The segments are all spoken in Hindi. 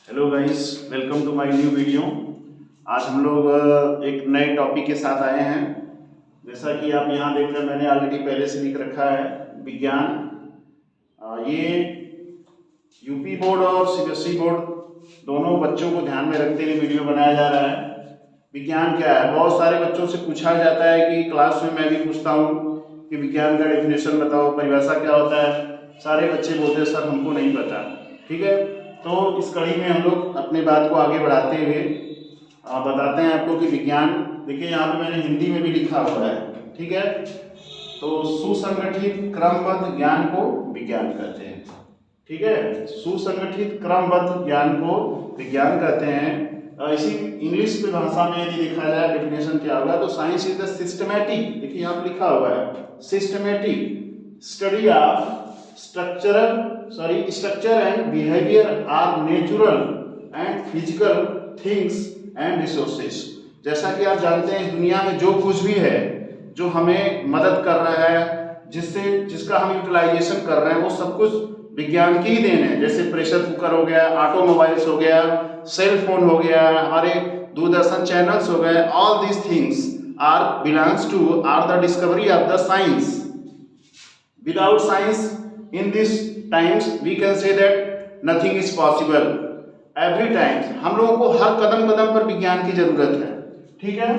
Hello guys, welcome to my new video. आज हम लोग एक नए टॉपिक के साथ आए हैं। जैसा कि आप यहाँ देख रहे हैं, मैंने ऑलरेडी पहले से लिख रखा है विज्ञान। ये यूपी बोर्ड और सीबीएसई बोर्ड दोनों बच्चों को ध्यान में रखते हुए वीडियो बनाया जा रहा है। विज्ञान क्या है, बहुत सारे बच्चों से पूछा जाता है कि क्लास में मैं भी पूछता हूँ कि विज्ञान का डेफिनेशन बताओ, परिभाषा क्या होता है। सारे बच्चे बोलते हैं सर हमको नहीं पता। ठीक है, तो इस कड़ी में हम लोग अपनी बात को आगे बढ़ाते हुए बताते हैं आपको कि विज्ञान, देखिए यहाँ पे मैंने हिंदी में भी लिखा हुआ है। ठीक है, तो सुसंगठित क्रमबद्ध ज्ञान को विज्ञान कहते हैं। ठीक है, सुसंगठित क्रमबद्ध ज्ञान को विज्ञान कहते हैं। इसी इंग्लिश की भाषा में यदि देखा जाए डेफिनेशन क्या होगा, तो साइंस इज द सिस्टमैटिक, देखिए यहाँ पे लिखा हुआ है systematic study of structure and behavior are natural and physical things and resources। जैसा कि आप जानते हैं, इस दुनिया में जो कुछ भी है जो हमें मदद कर रहा है, जिसका हम यूटिलाइजेशन कर रहे हैं, वो सब कुछ विज्ञान की ही देन है। जैसे प्रेशर कुकर हो गया, ऑटोमोबाइल्स हो गया, सेल फोन हो गया, हमारे दूरदर्शन चैनल्स हो गए, all these things are the discovery of the science. Without science in these times we can say that nothing is possible। Every time हम लोगों को हर कदम कदम पर विज्ञान की जरूरत है। ठीक है,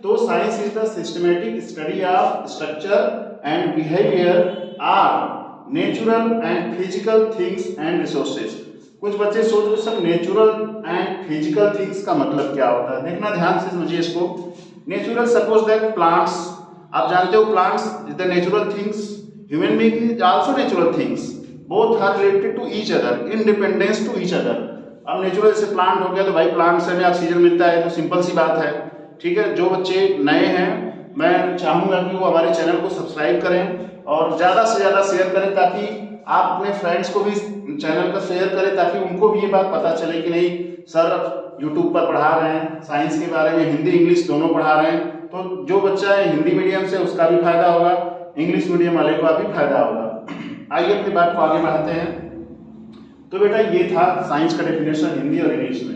तो science is the systematic study of structure and behaviour or natural and physical things and resources. कुछ बच्चे सोच रहे sir natural and physical things का मतलब क्या होता है। देखना ध्यान से समझिए इसको। नेचुरल, सपोज दैट प्लांट्स, आप जानते हो plants is the natural things. Human being is also natural things, both are related to each other, independence to each other। अब नेचुरल से प्लांट हो गया तो भाई प्लांट से हमें ऑक्सीजन मिलता है, तो सिंपल सी बात है। ठीक है, जो बच्चे नए हैं मैं चाहूँगा कि वो हमारे चैनल को सब्सक्राइब करें और ज़्यादा से ज़्यादा शेयर करें, ताकि आप अपने फ्रेंड्स को भी चैनल का शेयर करें, ताकि उनको भी ये बात पता चले कि नहीं सर यूट्यूब पर पढ़ा रहे हैं साइंस के बारे में, हिंदी इंग्लिश दोनों पढ़ा रहे हैं। तो जो बच्चा है हिंदी मीडियम से उसका भी फायदा होगा, इंग्लिश मीडियम वाले को भी फायदा होगा। आइए अपनी बात को आगे बढ़ाते हैं। तो बेटा ये था साइंस का डेफिनेशन हिंदी और इंग्लिश में।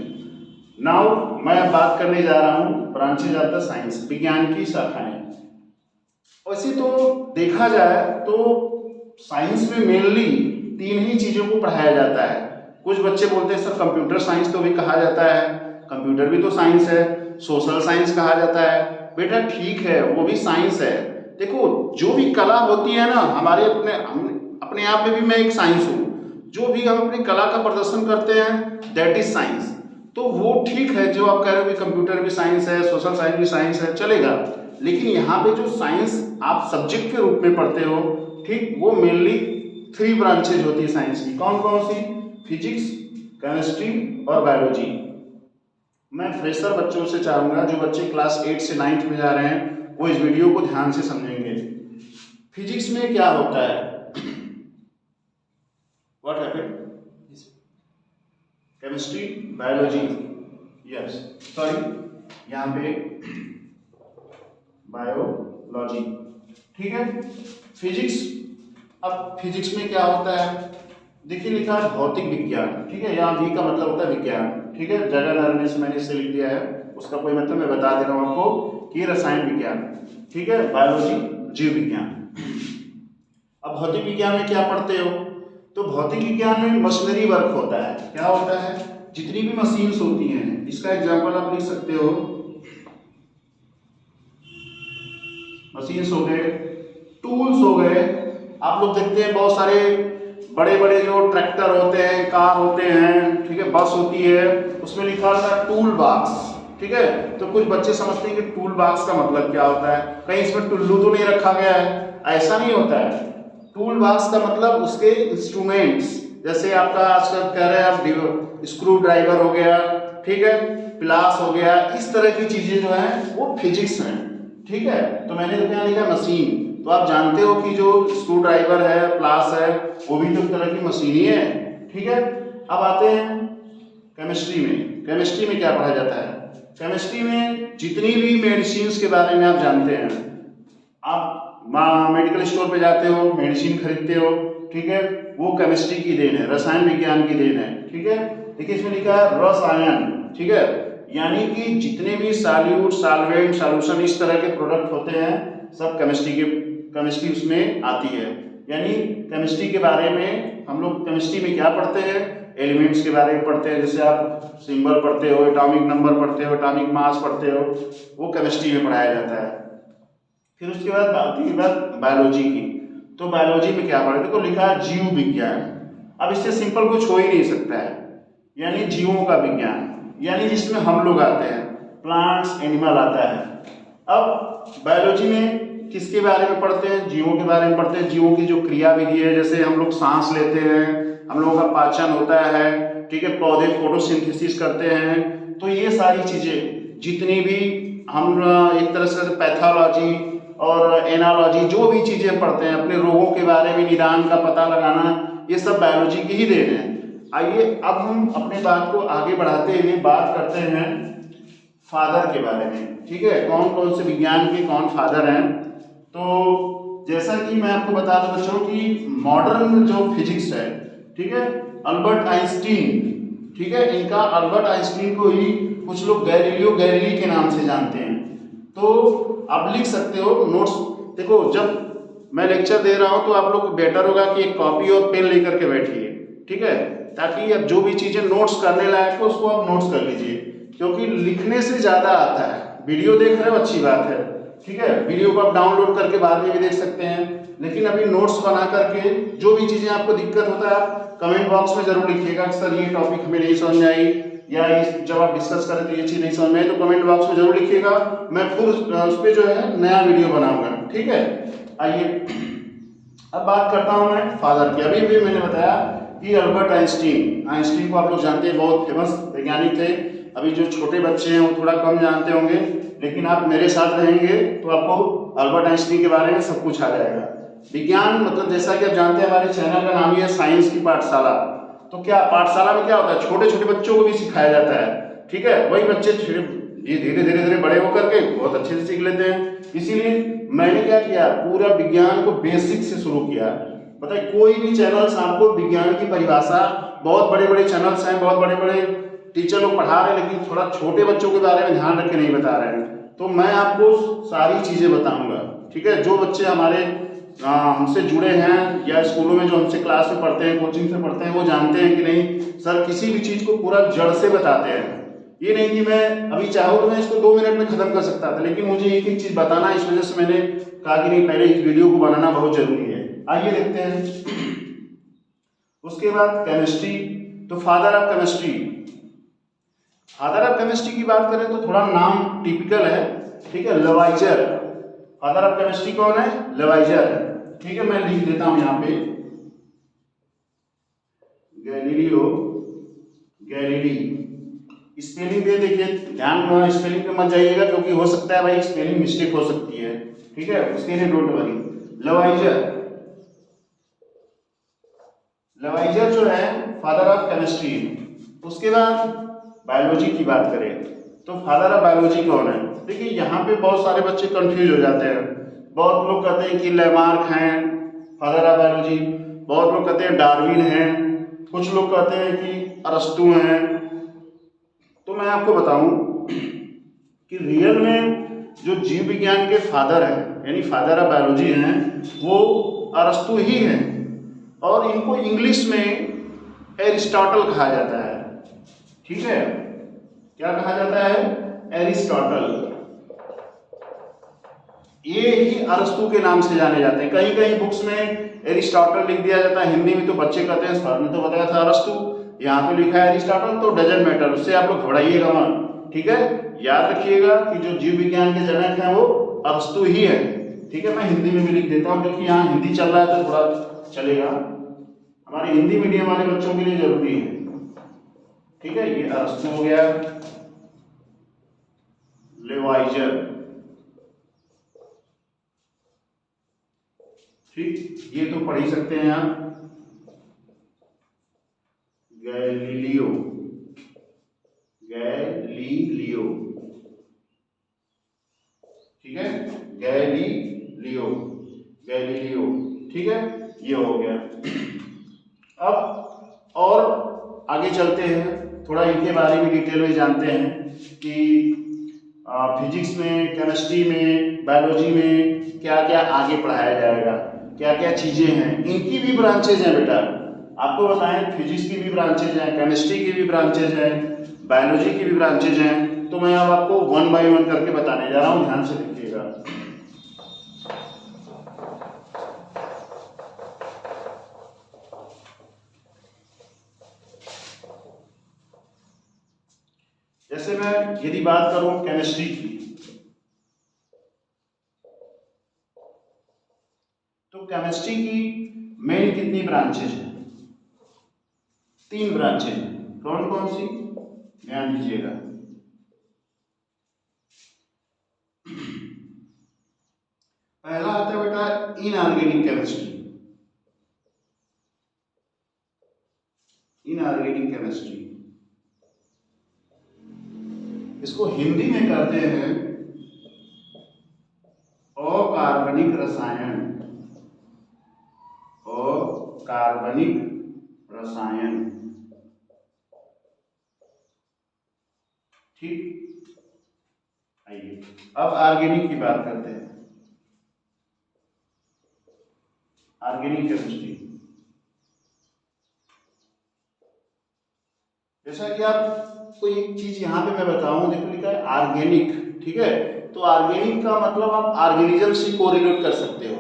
नाउ मैं अब बात करने जा रहा हूँ ब्रांचेज ऑफ द साइंस, विज्ञान की शाखाएं। वैसे तो देखा जाए तो साइंस में मेनली तीन ही चीजों को पढ़ाया जाता है। कुछ बच्चे बोलते हैं सर कंप्यूटर साइंस तो भी कहा जाता है, कंप्यूटर भी तो साइंस है, सोशल साइंस कहा जाता है। बेटा ठीक है, वो भी साइंस है। देखो जो भी कला होती है ना, हमारे अपने आप में भी मैं एक साइंस हूँ। जो भी हम अपनी कला का प्रदर्शन करते हैं दैट इज साइंस। तो वो ठीक है, जो आप कह रहे हो कि कंप्यूटर भी साइंस है, सोशल साइंस भी साइंस है, चलेगा। लेकिन यहाँ पे जो साइंस आप सब्जेक्ट के रूप में पढ़ते हो, ठीक, वो मेनली 3 ब्रांचेज होती है साइंस की। कौन कौन सी? फिजिक्स, केमिस्ट्री और बायोलॉजी। मैं फ्रेशर बच्चों से चाहूँगा, जो बच्चे क्लास 8 से 9th में जा रहे हैं, वो इस वीडियो को ध्यान से समझेंगे। फिजिक्स में क्या होता है? What happened? Chemistry, biology, yes sorry यहाँ पे बायोलॉजी। ठीक है, फिजिक्स। अब फिजिक्स में क्या होता है? देखिए लिखा है भौतिक विज्ञान। ठीक है, यहाँ भी का मतलब होता है विज्ञान। ठीक है, जगह नरने से मैंने इसे लिख दिया है, उसका कोई मतलब मैं बता दे रहा हूँ आपको कि रसायन विज्ञान। ठीक है, बायोलॉजी जीव विज्ञान। अब भौतिक विज्ञान में क्या पढ़ते हो? तो भौतिक विज्ञान में मशीनरी वर्क होता है। क्या होता है? जितनी भी मशीन्स होती हैं, इसका एग्जांपल आप लिख सकते हो, मशीन्स हो गए, टूल्स हो गए। आप लोग देखते हैं बहुत सारे बड़े बड़े जो ट्रैक्टर होते हैं, कार होते हैं, ठीक है, बस होती है, उसमें लिखा होता है टूल बॉक्स। ठीक है, तो कुछ बच्चे समझते हैं कि टूल बॉक्स का मतलब क्या होता है, कहीं इसमें टुल्लू तो नहीं रखा गया है। ऐसा नहीं होता है। टूल बॉक्स का मतलब उसके इंस्ट्रूमेंट्स, जैसे आपका आजकल कह रहे हैं आप स्क्रू ड्राइवर हो गया, ठीक है, प्लास हो गया, इस तरह की चीजें जो है वो फिजिक्स में। ठीक है, तो मैंने तो क्या लिखा मशीन, तो आप जानते हो कि जो स्क्रू ड्राइवर है, प्लास है, वो भी तो एक तरह की मशीन ही है। ठीक है, अब आते हैं केमिस्ट्री में। केमिस्ट्री में क्या पढ़ा जाता है? केमिस्ट्री में जितनी भी मेडिसिन के बारे में आप जानते हैं, आप मेडिकल स्टोर पे जाते हो, मेडिसिन खरीदते हो, ठीक है, वो केमिस्ट्री की देन है, रसायन विज्ञान की देन है। ठीक है। देखिए इसमें लिखा है रसायन, ठीक है, यानी कि जितने भी सॉल्यूट, सॉल्वेंट, सॉल्यूशन इस तरह के प्रोडक्ट होते हैं सब केमिस्ट्री उसमें आती है। यानी केमिस्ट्री के बारे में हम लोग केमिस्ट्री में क्या पढ़ते हैं, एलिमेंट्स के बारे में पढ़ते हैं, जैसे आप सिंबल पढ़ते हो, एटॉमिक नंबर पढ़ते हो, एटॉमिक मास पढ़ते हो, वो केमिस्ट्री में पढ़ाया जाता है। फिर उसके बाद बात की बात बायोलॉजी की, तो बायोलॉजी में क्या पढ़े, देखो लिखा है जीव विज्ञान। अब इससे सिंपल कुछ हो ही नहीं सकता है, यानी जीवों का विज्ञान, यानी जिसमें हम लोग आते हैं, प्लांट्स, एनिमल आता है। अब बायोलॉजी में किसके बारे में पढ़ते हैं, जीवों के बारे में पढ़ते हैं, जीवों की जो क्रिया विधि है, जैसे हम लोग सांस लेते हैं, हम लोगों का पाचन होता है, ठीक है, पौधे फोटोसिंथेसिस करते हैं, तो ये सारी चीजें जितनी भी हम एक तरह से पैथोलॉजी और एनालॉजी जो भी चीजें पढ़ते हैं, अपने रोगों के बारे में निदान का पता लगाना, ये सब बायोलॉजी की ही देन है। आइए अब हम अपने बात को आगे बढ़ाते हुए बात करते हैं फादर के बारे में, ठीक है, कौन कौन से विज्ञान के कौन फादर हैं। तो जैसा कि मैं आपको बता दूं बच्चों कि मॉडर्न जो फिजिक्स है, ठीक है, अल्बर्ट आइंस्टीन, ठीक है, इनका अल्बर्ट आइंस्टीन को ही कुछ लोग गैलीलियो गैलीली के नाम से जानते हैं। तो आप लिख सकते हो नोट्स, देखो जब मैं लेक्चर दे रहा हूं तो आप लोग बेटर होगा कि एक कॉपी और पेन लेकर के बैठिए, ठीक है, ताकि अब जो भी चीजें नोट्स करने लायक हो उसको आप नोट्स कर लीजिए, क्योंकि लिखने से ज्यादा आता है। वीडियो देख रहे हो अच्छी बात है, ठीक है, वीडियो को आप डाउनलोड करके बाद में भी देख सकते हैं, लेकिन अभी नोट्स बना करके जो भी चीजें आपको दिक्कत होता है आप कमेंट बॉक्स में जरूर लिखिएगा कि सर ये टॉपिक हमें नहीं समझ में आई, या जब आप डिस्कस करें तो ये चीज नहीं समझ में आई, तो कमेंट बॉक्स में जरूर लिखिएगा, मैं फिर उस पर जो है नया वीडियो बनाऊंगा, ठीक है। आइए अब बात करता हूं मैं फादर की। अभी भी मैंने बताया कि अल्बर्ट आइंस्टीन को आप लोग जानते हैं, बहुत फेमस वैज्ञानिक थे। अभी जो छोटे बच्चे हैं वो थोड़ा कम जानते होंगे, लेकिन आप मेरे साथ रहेंगे तो आपको अल्बर्ट आइंस्टीन के बारे में सब कुछ आ जाएगा। विज्ञान मतलब जैसा कि आप जानते हैं हमारे चैनल का नाम ही है साइंस की पाठशाला। तो क्या पाठशाला में क्या होता है, छोटे छोटे बच्चों को भी सिखाया जाता है, ठीक है, वही बच्चे धीरे धीरे बड़े होकर के बहुत अच्छे से सीख लेते हैं। इसीलिए मैंने क्या किया, पूरा विज्ञान को बेसिक से शुरू किया। पता है कोई भी चैनल्स आपको विज्ञान की परिभाषा, बहुत बड़े बड़े चैनल्स हैं, बहुत बड़े बड़े टीचर लोग पढ़ा रहे हैं, लेकिन थोड़ा छोटे बच्चों के बारे में ध्यान रख के नहीं बता रहे हैं। तो मैं आपको सारी चीजें बताऊंगा, ठीक है। जो बच्चे हमारे हमसे जुड़े हैं या स्कूलों में जो हमसे क्लास में पढ़ते हैं, कोचिंग से पढ़ते हैं, वो जानते हैं कि नहीं सर किसी भी चीज को पूरा जड़ से बताते हैं। ये नहीं कि मैं अभी चाहूँ तो मैं इसको 2 मिनट में खत्म कर सकता था, लेकिन मुझे एक एक चीज बताना, इस वजह से मैंने कहा कि नहीं पहले इस वीडियो को बनाना बहुत जरूरी है। आइए देखते हैं। उसके बाद केमिस्ट्री, तो father of chemistry, father of chemistry की बात करें तो थोड़ा नाम टिपिकल है, ठीक है, लेवाइजर। फादर ऑफ केमिस्ट्री कौन है, लेवाइजर है, ठीक है। मैं लिख देता हूं यहाँ पे गैलीलियो गैलीली। स्पेलिंग दे देखिए, ध्यान स्पेलिंग पे मत जाइएगा क्योंकि हो सकता है भाई स्पेलिंग मिस्टेक हो सकती है, ठीक है, उसके लिए डोंट वरी। लेवाइजर जो है फादर ऑफ केमिस्ट्री। उसके बाद बायोलॉजी की बात करें तो फादर ऑफ बायोलॉजी कौन है। देखिए यहाँ पे बहुत सारे बच्चे कंफ्यूज हो जाते हैं। बहुत लोग कहते हैं कि लेमार्क हैं फादर ऑफ बायोलॉजी, बहुत लोग कहते हैं डार्विन हैं, कुछ लोग कहते हैं कि अरस्तु हैं। तो मैं आपको बताऊं कि रियल में जो जीव विज्ञान के फादर हैं, यानी फादर ऑफ बायोलॉजी हैं, वो अरस्तु ही हैं, और इनको इंग्लिश में एरिस्टोटल कहा जाता है, ठीक है। क्या कहा जाता है, एरिस्टोटल। ये ही अरस्तु के नाम से जाने जाते हैं। कहीं कहीं बुक्स में एरिस्टोटल लिख दिया जाता है, हिंदी में तो बच्चे कहते हैं, सर ने तो बताया था अरस्तु, यहाँ पे लिखा है एरिस्टोटल, तो डजंट मैटर, उससे आप लोग घबराइएगा मत, ठीक है। याद रखिएगा कि जो जीव विज्ञान के जनक हैं वो अरस्तु ही है, ठीक है। मैं हिंदी में भी लिख देता हूँ क्योंकि यहाँ हिंदी चल रहा है तो थोड़ा चलेगा, हमारे हिंदी मीडियम वाले बच्चों के लिए जरूरी है, ठीक है। ये अरस्तु हो गया, लेवाइजर, ठीक, ये तो पढ़ ही सकते हैं आप। गैलीलियो गैलीलियो, ठीक है, गैलीलियो गैलीलियो, ठीक है, ये हो गया। अब और आगे चलते हैं, थोड़ा इनके बारे में डिटेल में जानते हैं कि फिजिक्स में, केमिस्ट्री में, बायोलॉजी में क्या क्या आगे पढ़ाया जाएगा, क्या क्या चीज़ें हैं। इनकी भी ब्रांचेज हैं बेटा, आपको बताएं फिजिक्स की भी ब्रांचेज हैं, केमिस्ट्री की भी ब्रांचेज हैं, बायोलॉजी की भी ब्रांचेज हैं। तो मैं अब आपको वन बाय वन करके बताने जा रहा हूँ, ध्यान से देखिएगा। जैसे मैं यदि बात करूं केमिस्ट्री की, तो केमिस्ट्री की मेन कितनी ब्रांचेज हैं? 3 ब्रांचेज हैं। कौन कौन सी? ध्यान दीजिएगा। पहला आता है बेटा इनऑर्गेनिक केमिस्ट्री। इनऑर्गेनिक केमिस्ट्री, इसको हिंदी में कहते हैं अकार्बनिक रसायन। अकार्बनिक रसायन, ठीक। आइए अब ऑर्गेनिक की बात करते हैं। ऑर्गेनिक केमिस्ट्री, जैसा कि आपको एक चीज यहां पे मैं बताऊं, देखो लिखा है ऑर्गेनिक, ठीक है। तो ऑर्गेनिक का मतलब आप ऑर्गेनिज्म से कोरिलेट कर सकते हो,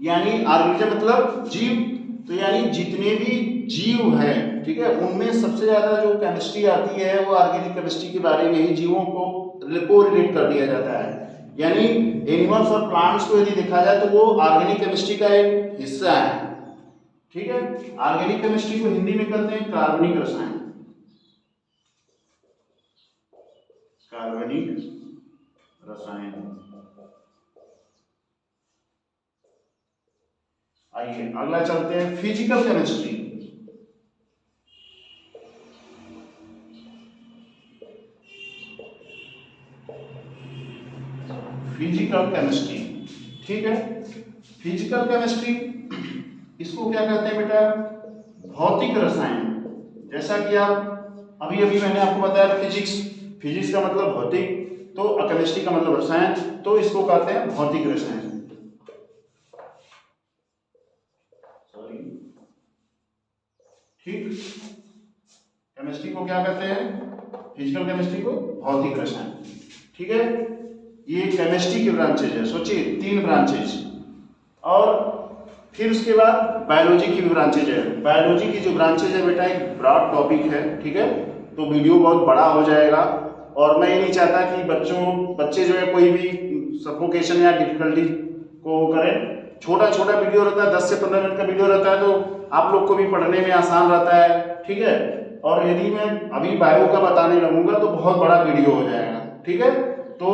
यानी ऑर्गेनिज्म मतलब जीव। तो यानी जितने भी जीव हैं, ठीक है, उनमें सबसे ज्यादा जो केमिस्ट्री आती है वो ऑर्गेनिक केमिस्ट्री के बारे में ही जीवों को कोरिलेट कर दिया जाता है। यानी एनिमल्स और प्लांट्स को यदि देखा जाए तो वो ऑर्गेनिक केमिस्ट्री का एक हिस्सा है, ठीक है। ऑर्गेनिक केमिस्ट्री को हिंदी में कहते हैं कार्बनिक रसायन। कार्बनिक रसायन। आइए अगला चलते हैं फिजिकल केमिस्ट्री। फिजिकल केमिस्ट्री, ठीक है। फिजिकल केमिस्ट्री, इसको क्या कहते हैं बेटा? भौतिक रसायन। जैसा कि आप अभी अभी मैंने आपको बताया फिजिक्स, फिजिक्स का मतलब भौतिक, तो केमिस्ट्री का मतलब रसायन, तो इसको कहते हैं भौतिक रसायन। सॉरी, ठीक। केमिस्ट्री को क्या कहते हैं? फिजिकल केमिस्ट्री को भौतिक रसायन, ठीक है। ये केमिस्ट्री की ब्रांचेज है, सोचिए 3 ब्रांचेज। और फिर उसके बाद बायोलॉजी की भी ब्रांचेज है। बायोलॉजी की जो ब्रांचेज है बेटा एक ब्रॉड टॉपिक है, ठीक है, तो वीडियो बहुत बड़ा हो जाएगा और मैं ये नहीं चाहता कि बच्चे जो है कोई भी सफोकेशन या डिफिकल्टी को करें। छोटा छोटा वीडियो रहता है, 10 से 15 मिनट का वीडियो रहता है, तो आप लोग को भी पढ़ने में आसान रहता है, ठीक है। और यदि मैं अभी बायो का बताने लगूंगा तो बहुत बड़ा वीडियो हो जाएगा, ठीक है। तो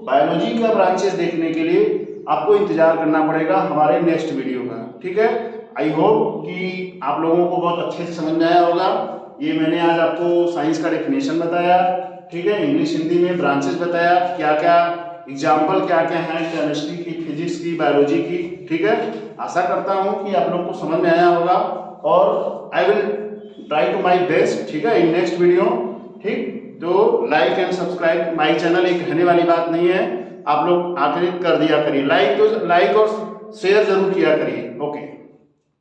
बायोलॉजी का ब्रांचेस देखने के लिए आपको इंतजार करना पड़ेगा हमारे नेक्स्ट वीडियो का, ठीक है। आई होप कि आप लोगों को बहुत अच्छे से समझ में आया होगा। ये मैंने आज आपको साइंस का डेफिनेशन बताया, ठीक है, इंग्लिश हिंदी में ब्रांचेस बताया, क्या क्या एग्जाम्पल क्या क्या है केमिस्ट्री की, फिजिक्स की, बायोलॉजी की, ठीक है। आशा करता हूँ कि आप लोग को समझ में आया होगा और I will try to my best, ठीक है, इन नेक्स्ट वीडियो, ठीक। तो like and subscribe my channel, एक कहने वाली बात नहीं है, आप लोग आखिर कर दिया करिए, लाइक और शेयर जरूर किया करिए। ओके।